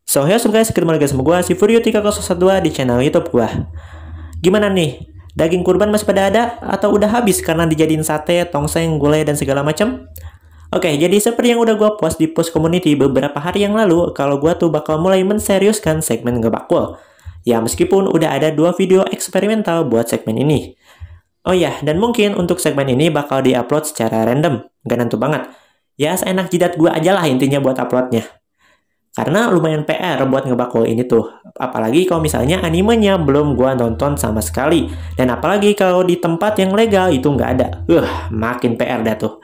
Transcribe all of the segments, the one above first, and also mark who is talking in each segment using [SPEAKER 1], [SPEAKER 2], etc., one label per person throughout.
[SPEAKER 1] So, hey guys, ketemu lagi sama gue, si Furio3012 di channel YouTube gue. Gimana nih? Daging kurban masih pada ada? Atau udah habis karena dijadiin sate, tongseng, gulai, dan segala macam? Oke, jadi seperti yang udah gue post di post community beberapa hari yang lalu, kalau gue tuh bakal mulai menseriuskan segmen ngebakul. Ya, meskipun udah ada 2 video eksperimental buat segmen ini. Oh ya, dan mungkin untuk segmen ini bakal diupload secara random, gak nentu banget. Ya, seenak jidat gue aja lah intinya buat uploadnya. Karena lumayan PR buat ngebakul ini tuh. Apalagi kalau misalnya animenya belum gua nonton sama sekali. Dan apalagi kalau di tempat yang legal itu nggak ada. Makin PR dah tuh.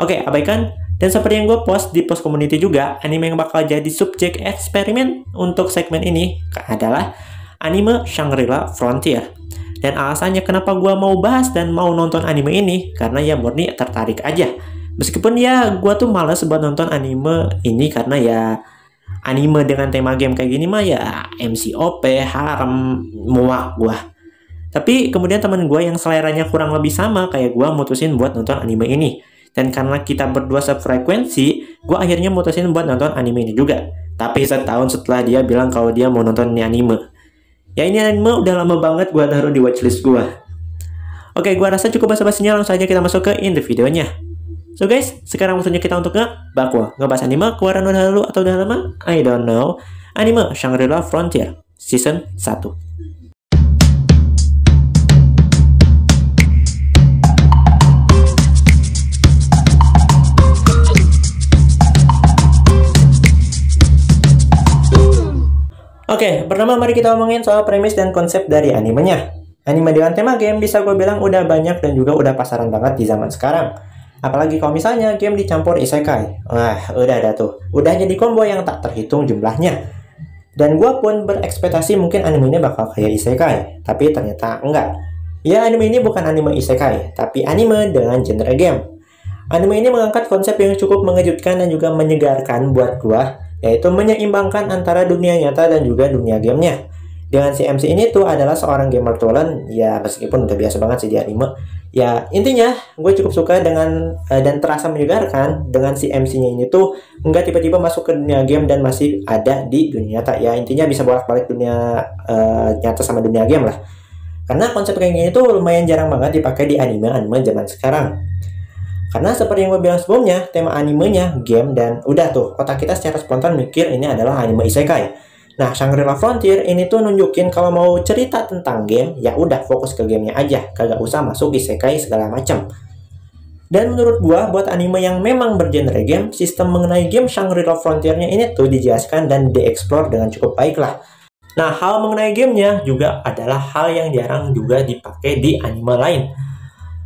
[SPEAKER 1] Oke, abaikan. Dan seperti yang gue post di post community juga, anime yang bakal jadi subjek eksperimen untuk segmen ini adalah anime Shangri-La Frontier. Dan alasannya kenapa gua mau bahas dan mau nonton anime ini, karena ya murni tertarik aja. Meskipun ya gua tuh males buat nonton anime ini karena ya anime dengan tema game kayak gini mah ya MCOP, harem, muak gua. Tapi kemudian teman gua yang seleranya kurang lebih sama kayak gua mutusin buat nonton anime ini. Dan karena kita berdua sefrekuensi, gua akhirnya mutusin buat nonton anime ini juga. Tapi setahun setelah dia bilang kalau dia mau nonton ini anime. Ya ini anime udah lama banget gua taruh di watchlist gua. Oke, gua rasa cukup basa-basinya, langsung aja kita masuk ke inti videonya. So guys, sekarang waktunya kita untuk ngebahas anime keluaran udah lalu atau udah lama? I don't know. Anime Shangri-La Frontier Season 1. Oke, pertama mari kita omongin soal premis dan konsep dari animenya. Anime dengan tema game bisa gue bilang udah banyak dan juga udah pasaran banget di zaman sekarang. Apalagi kalau misalnya game dicampur isekai. Wah, udah ada tuh. Udah jadi combo yang tak terhitung jumlahnya. Dan gue pun berekspektasi mungkin anime ini bakal kayak isekai. Tapi ternyata enggak. Ya, anime ini bukan anime isekai, tapi anime dengan genre game. Anime ini mengangkat konsep yang cukup mengejutkan dan juga menyegarkan buat gue, yaitu menyeimbangkan antara dunia nyata dan juga dunia gamenya. Dengan si MC ini tuh adalah seorang gamer talent, ya meskipun udah biasa banget sih di anime. Ya intinya gue cukup suka dengan dan terasa menyegarkan dengan si MC-nya ini tuh nggak tiba-tiba masuk ke dunia game dan masih ada di dunia nyata. Ya intinya bisa bolak-balik dunia nyata sama dunia game lah. Karena konsep kayak gini tuh lumayan jarang banget dipakai di anime-anime zaman sekarang. Karena seperti yang gue bilang sebelumnya, tema animenya game dan udah tuh otak kita secara spontan mikir ini adalah anime isekai. Nah, Shangri-La Frontier ini tuh nunjukin kalau mau cerita tentang game, ya udah fokus ke gamenya aja, kagak usah masuk isekai segala macam. Dan menurut gua, buat anime yang memang bergenre game, sistem mengenai game Shangri-La Frontier-nya ini tuh dijelaskan dan dieksplor dengan cukup baik lah. Nah, hal mengenai gamenya juga adalah hal yang jarang juga dipakai di anime lain,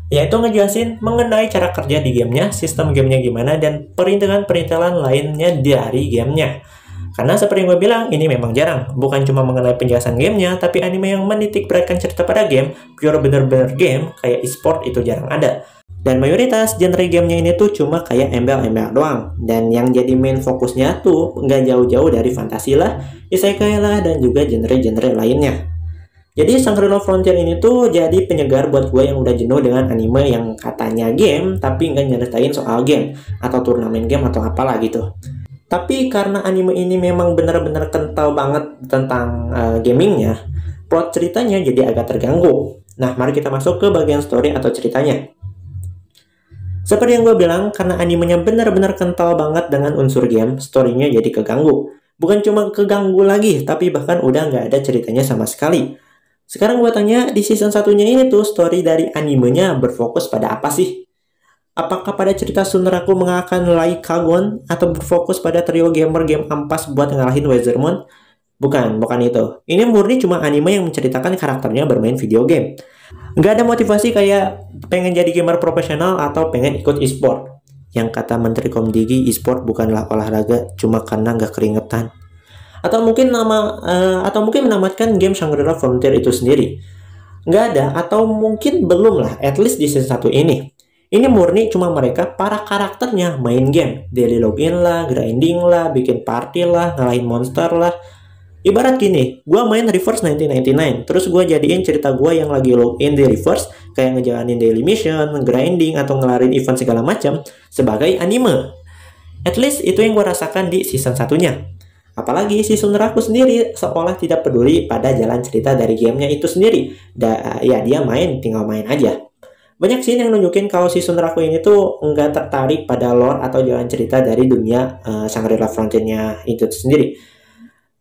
[SPEAKER 1] yaitu ngejelasin mengenai cara kerja di gamenya, sistem gamenya gimana, dan perintilan-perintilan lainnya dari gamenya. Karena seperti yang gue bilang, ini memang jarang. Bukan cuma mengenai penjelasan gamenya, tapi anime yang menitik beratkan cerita pada game, pure bener-bener game, kayak e-sport itu jarang ada. Dan mayoritas genre gamenya ini tuh cuma kayak embel-embel doang. Dan yang jadi main fokusnya tuh nggak jauh-jauh dari fantasi lah, isekai lah, dan juga genre-genre lainnya. Jadi Shangri-La Frontier ini tuh jadi penyegar buat gue yang udah jenuh dengan anime yang katanya game, tapi nggak nyeritain soal game, atau turnamen game atau apalah gitu. Tapi karena anime ini memang benar-benar kental banget tentang gamingnya, plot ceritanya jadi agak terganggu. Nah, mari kita masuk ke bagian story atau ceritanya. Seperti yang gue bilang, karena animenya benar-benar kental banget dengan unsur game, storynya jadi keganggu. Bukan cuma keganggu lagi, tapi bahkan udah nggak ada ceritanya sama sekali. Sekarang gue tanya, di season satunya ini tuh story dari animenya berfokus pada apa sih? Apakah pada cerita Sunraku mengalahkan Lai Kagon atau berfokus pada trio gamer game ampas buat ngalahin Wezermon? Bukan itu. Ini murni cuma anime yang menceritakan karakternya bermain video game. Nggak ada motivasi kayak pengen jadi gamer profesional atau pengen ikut e-sport. Yang kata Menteri Komdigi, e-sport bukanlah olahraga cuma karena nggak keringetan. Atau mungkin menamatkan game Shangri-La Frontier itu sendiri. Nggak ada, atau mungkin belum lah, at least di season 1 ini. Ini murni cuma mereka, para karakternya main game. Daily login lah, grinding lah, bikin party lah, ngalahin monster lah. Ibarat gini, gue main Reverse 1999, terus gue jadiin cerita gue yang lagi login di Reverse, kayak ngejalanin daily mission, grinding, atau ngelarin event segala macam sebagai anime. At least itu yang gue rasakan di season satunya. Apalagi si Sunraku sendiri seolah tidak peduli pada jalan cerita dari gamenya itu sendiri. Ya dia tinggal main aja. Banyak sih yang nunjukin kalau si Sunraku ini tuh nggak tertarik pada lore atau jalan cerita dari dunia Shangri-La Frontier-nya itu sendiri.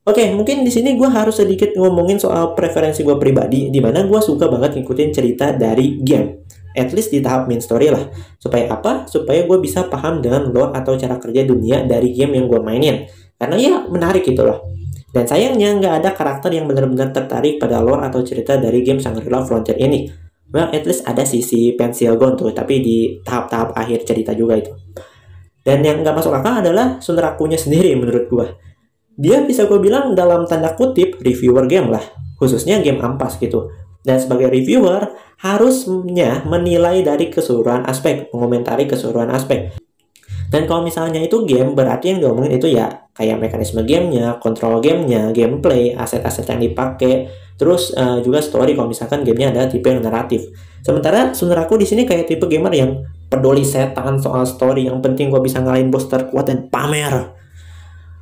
[SPEAKER 1] Oke, mungkin di sini gue harus sedikit ngomongin soal preferensi gue pribadi, di mana gue suka banget ngikutin cerita dari game, at least di tahap main story lah. Supaya apa? Supaya gue bisa paham dengan lore atau cara kerja dunia dari game yang gue mainin. Karena ya menarik gitu loh. Dan sayangnya nggak ada karakter yang benar-benar tertarik pada lore atau cerita dari game Shangri-La Frontier ini. Well, at least ada sisi pensil Gon tuh, tapi di tahap-tahap akhir cerita juga itu. Dan yang nggak masuk akal adalah Sunrakunya sendiri menurut gue. Dia bisa gue bilang dalam tanda kutip reviewer game lah, khususnya game ampas gitu. Dan sebagai reviewer, harusnya menilai dari keseluruhan aspek, mengomentari keseluruhan aspek. Dan kalau misalnya itu game, berarti yang diomongin itu ya kayak mekanisme gamenya, kontrol gamenya, gameplay, aset-aset yang dipakai, terus juga story kalau misalkan gamenya ada tipe yang naratif. Sementara Sunraku di sini kayak tipe gamer yang peduli setan soal story, yang penting gue bisa ngalahin bos terkuat dan pamer.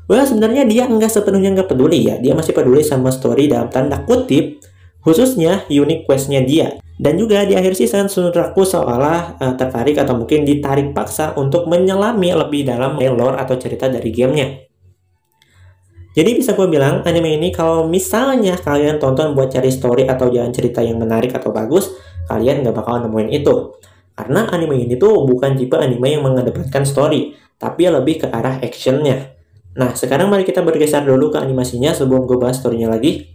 [SPEAKER 1] Sebenarnya dia sepenuhnya nggak peduli ya. Dia masih peduli sama story dalam tanda kutip, khususnya unique quest-nya dia. Dan juga di akhir season, Sunraku seolah tertarik atau mungkin ditarik paksa untuk menyelami lebih dalam lore atau cerita dari gamenya. Jadi bisa gue bilang, anime ini kalau misalnya kalian tonton buat cari story atau jalan cerita yang menarik atau bagus, kalian nggak bakal nemuin itu. Karena anime ini tuh bukan tipe anime yang mengedepankan story, tapi lebih ke arah actionnya. Nah, sekarang mari kita bergeser dulu ke animasinya sebelum gue bahas story-nya lagi.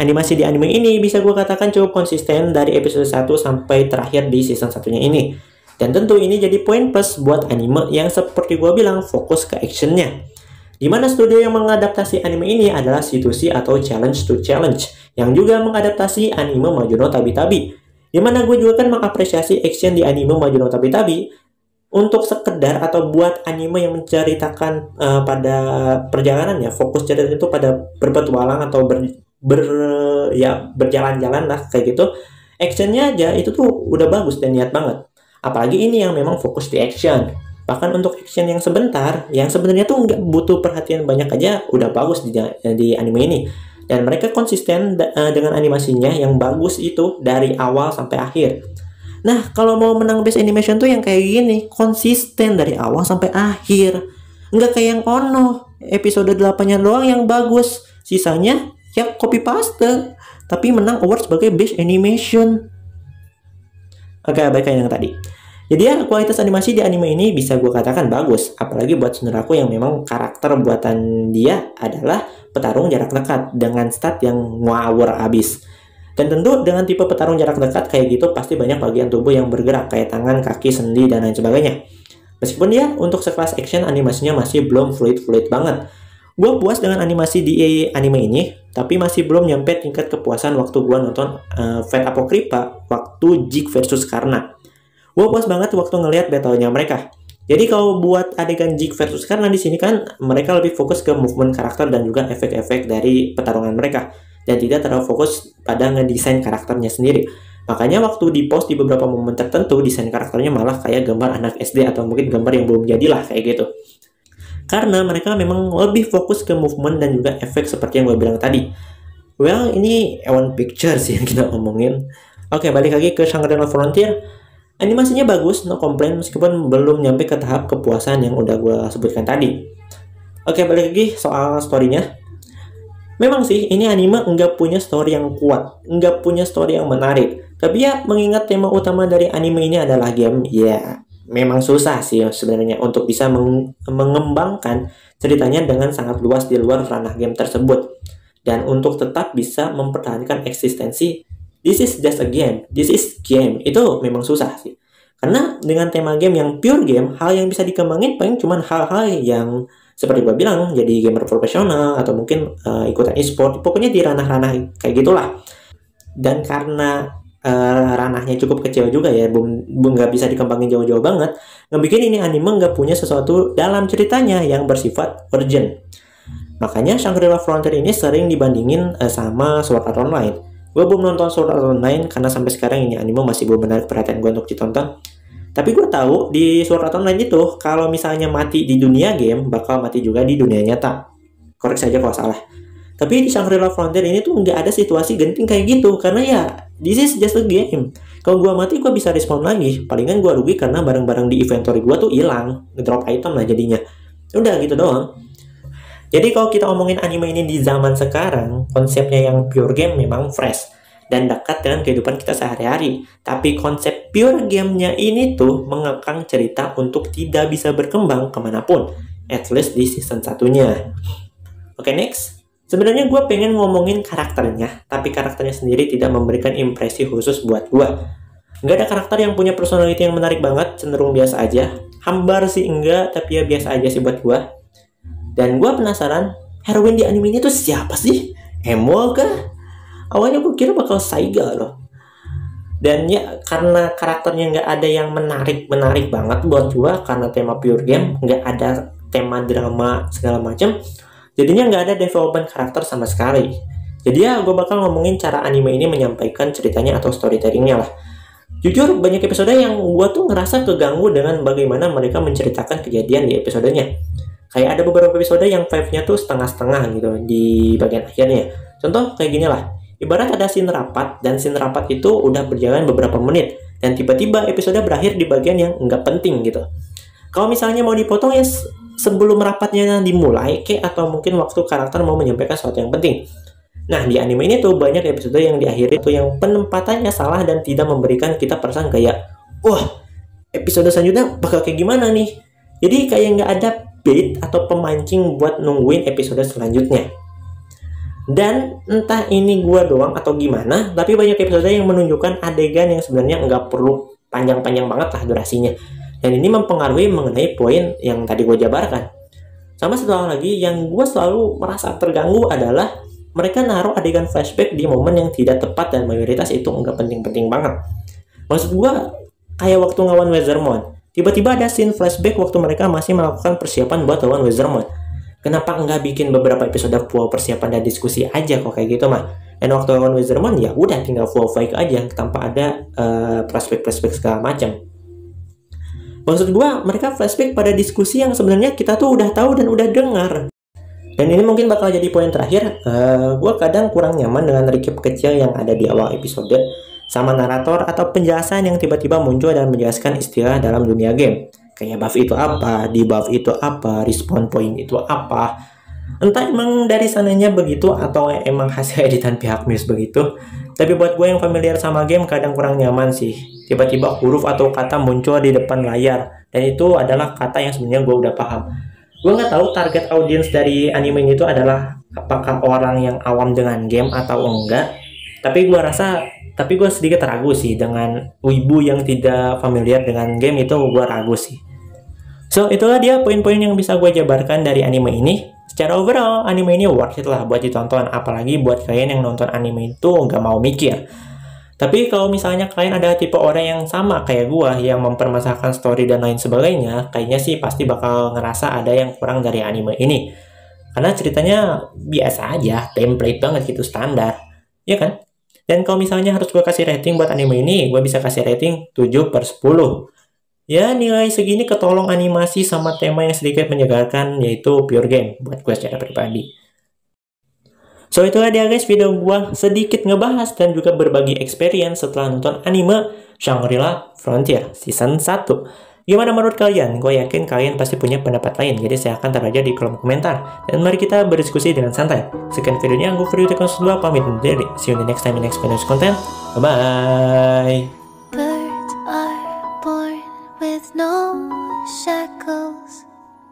[SPEAKER 1] Animasi di anime ini bisa gue katakan cukup konsisten dari episode 1 sampai terakhir di season satunya ini. Dan tentu ini jadi poin plus buat anime yang seperti gue bilang fokus ke actionnya. Dimana studio yang mengadaptasi anime ini adalah Situsi atau Challenge to Challenge, yang juga mengadaptasi anime Majuno Tabi-Tabi. Dimana gue juga kan mengapresiasi action di anime Majuno Tabi-Tabi, untuk sekedar atau buat anime yang menceritakan pada perjalanannya, fokus cerita itu pada berpetualang atau berjalan-jalan lah kayak gitu. Actionnya aja itu tuh udah bagus dan niat banget. Apalagi ini yang memang fokus di action. Bahkan untuk action yang sebentar, yang sebenarnya tuh nggak butuh perhatian banyak aja, udah bagus di anime ini. Dan mereka konsisten dengan animasinya yang bagus itu dari awal sampai akhir. Nah, kalau mau menang Best Animation tuh yang kayak gini, konsisten dari awal sampai akhir. Nggak kayak yang Ono, episode 8-nya doang yang bagus. Sisanya ya copy paste, tapi menang award sebagai Best Animation. Oke, baik kayak yang tadi. Jadi ya, kualitas animasi di anime ini bisa gue katakan bagus. Apalagi buat Sunraku yang memang karakter buatan dia adalah petarung jarak dekat dengan stat yang ngawur abis. Dan tentu dengan tipe petarung jarak dekat kayak gitu pasti banyak bagian tubuh yang bergerak kayak tangan, kaki, sendi, dan lain sebagainya. Meskipun dia untuk sekelas action animasinya masih belum fluid banget. Gue puas dengan animasi di anime ini, tapi masih belum nyampe tingkat kepuasan waktu gue nonton Fate Apocrypha waktu Jig versus Karna. Gue puas banget waktu ngelihat battle-nya mereka. Jadi kalau buat adegan Jig versus Karna di sini kan mereka lebih fokus ke movement karakter dan juga efek-efek dari pertarungan mereka. Dan tidak terlalu fokus pada ngedesain karakternya sendiri. Makanya waktu di post di beberapa momen tertentu, desain karakternya malah kayak gambar anak SD atau mungkin gambar yang belum jadilah kayak gitu. Karena mereka memang lebih fokus ke movement dan juga efek seperti yang gue bilang tadi. Well, ini one picture sih yang kita omongin. Oke, balik lagi ke Shangri-La Frontier. Animasinya bagus, no complaint, meskipun belum nyampe ke tahap kepuasan yang udah gue sebutkan tadi. Oke, balik lagi soal story-nya. Memang sih, ini anime nggak punya story yang kuat, nggak punya story yang menarik. Tapi ya, mengingat tema utama dari anime ini adalah game, ya memang susah sih sebenarnya untuk bisa mengembangkan ceritanya dengan sangat luas di luar ranah game tersebut. Dan untuk tetap bisa mempertahankan eksistensi, this is just a game, this is game, itu memang susah sih. Karena dengan tema game yang pure game, hal yang bisa dikembangin paling cuma hal-hal yang seperti gue bilang, jadi gamer profesional atau mungkin ikutan e-sport, pokoknya di ranah-ranah kayak gitulah. Dan karena ranahnya cukup kecil juga ya, nggak bisa dikembangin jauh-jauh banget, ngebikin ini anime nggak punya sesuatu dalam ceritanya yang bersifat urgent. Makanya Shangri-La Frontier ini sering dibandingin sama Sword Art Online. Gue belum nonton Sword Art Online karena sampai sekarang ini anime masih belum menarik perhatian gue untuk ditonton. Tapi gue tahu di Sword Art Online itu kalau misalnya mati di dunia game bakal mati juga di dunia nyata. Koreksi saja kalau salah. Tapi di Shangri-La Frontier ini tuh nggak ada situasi genting kayak gitu karena ya this is just a game. Kalau gue mati gue bisa respawn lagi. Palingan gue rugi karena barang-barang di inventory gue tuh hilang, drop item lah jadinya. Udah gitu doang. Jadi kalau kita ngomongin anime ini di zaman sekarang, konsepnya yang pure game memang fresh dan dekat dengan kehidupan kita sehari-hari. Tapi konsep pure gamenya ini tuh mengekang cerita untuk tidak bisa berkembang kemanapun. At least di season satunya. Oke, next. Sebenarnya gue pengen ngomongin karakternya, tapi karakternya sendiri tidak memberikan impresi khusus buat gue. Nggak ada karakter yang punya personality yang menarik banget, cenderung biasa aja. Hambar sih enggak, tapi ya biasa aja sih buat gue. Dan gue penasaran, heroine di anime ini tuh siapa sih? Emo kah? Awalnya gue kira bakal Saiga loh. Dan ya karena karakternya nggak ada yang menarik banget buat gue, karena tema pure game, nggak ada tema drama segala macam, jadinya nggak ada development karakter sama sekali. Jadi ya gue bakal ngomongin cara anime ini menyampaikan ceritanya atau storytellingnya lah. Jujur banyak episode yang gue tuh ngerasa keganggu dengan bagaimana mereka menceritakan kejadian di episodenya. Kayak ada beberapa episode yang vibe-nya tuh setengah-setengah gitu di bagian akhirnya. Contoh kayak gini lah. Ibarat ada scene rapat, dan scene rapat itu udah berjalan beberapa menit, dan tiba-tiba episode berakhir di bagian yang nggak penting gitu. Kalau misalnya mau dipotong ya sebelum rapatnya dimulai, atau mungkin waktu karakter mau menyampaikan sesuatu yang penting. Nah, di anime ini tuh banyak episode yang diakhiri tuh yang penempatannya salah dan tidak memberikan kita perasaan kayak, wah, episode selanjutnya bakal kayak gimana nih? Jadi kayak nggak ada bait atau pemancing buat nungguin episode selanjutnya. Dan entah ini gua doang atau gimana, tapi banyak episode yang menunjukkan adegan yang sebenarnya nggak perlu panjang-panjang banget lah durasinya. Dan ini mempengaruhi mengenai poin yang tadi gue jabarkan. Sama satu hal lagi yang gue selalu merasa terganggu adalah mereka naruh adegan flashback di momen yang tidak tepat dan mayoritas itu nggak penting-penting banget. Maksud gue kayak waktu ngelawan Wezermon, tiba-tiba ada scene flashback waktu mereka masih melakukan persiapan buat lawan Wezermon. Kenapa nggak bikin beberapa episode full persiapan dan diskusi aja kok kayak gitu mah? Dan waktu lawan Wezermon ya udah tinggal full fight aja tanpa ada flashback segala macam. Maksud gue mereka flashback pada diskusi yang sebenarnya kita tuh udah tahu dan udah dengar. Dan ini mungkin bakal jadi poin terakhir. Gue kadang kurang nyaman dengan recap kecil yang ada di awal episode sama narator atau penjelasan yang tiba-tiba muncul dan menjelaskan istilah dalam dunia game. Kayak buff itu apa, debuff itu apa, respawn point itu apa. Entah emang dari sananya begitu atau emang hasil editan pihak Muse begitu. Tapi buat gue yang familiar sama game kadang kurang nyaman sih. Tiba-tiba huruf atau kata muncul di depan layar. Dan itu adalah kata yang sebenarnya gue udah paham. Gue nggak tahu target audiens dari anime ini tuh adalah apakah orang yang awam dengan game atau enggak. Tapi gue sedikit ragu sih dengan wibu yang tidak familiar dengan game itu, gue ragu sih. So, itulah dia poin-poin yang bisa gue jabarkan dari anime ini. Secara overall, anime ini worth it lah buat ditonton. Apalagi buat kalian yang nonton anime itu nggak mau mikir. Tapi kalau misalnya kalian ada tipe orang yang sama kayak gue, yang mempermasalahkan story dan lain sebagainya, kayaknya sih pasti bakal ngerasa ada yang kurang dari anime ini. Karena ceritanya biasa aja, template banget gitu, standar. Iya kan? Dan kalau misalnya harus gue kasih rating buat anime ini, gue bisa kasih rating 7/10. Ya, nilai segini ketolong animasi sama tema yang sedikit menyegarkan, yaitu pure game buat gue secara pribadi. So, itulah dia guys video gue sedikit ngebahas dan juga berbagi experience setelah nonton anime Shangri-La Frontier Season 1. Gimana menurut kalian? Gue yakin kalian pasti punya pendapat lain, jadi silahkan taruh aja di kolom komentar. Dan mari kita berdiskusi dengan santai. Sekian videonya, gue Firyu Tekno 2 pamit undur diri. See you in the next time in next video content. Bye-bye!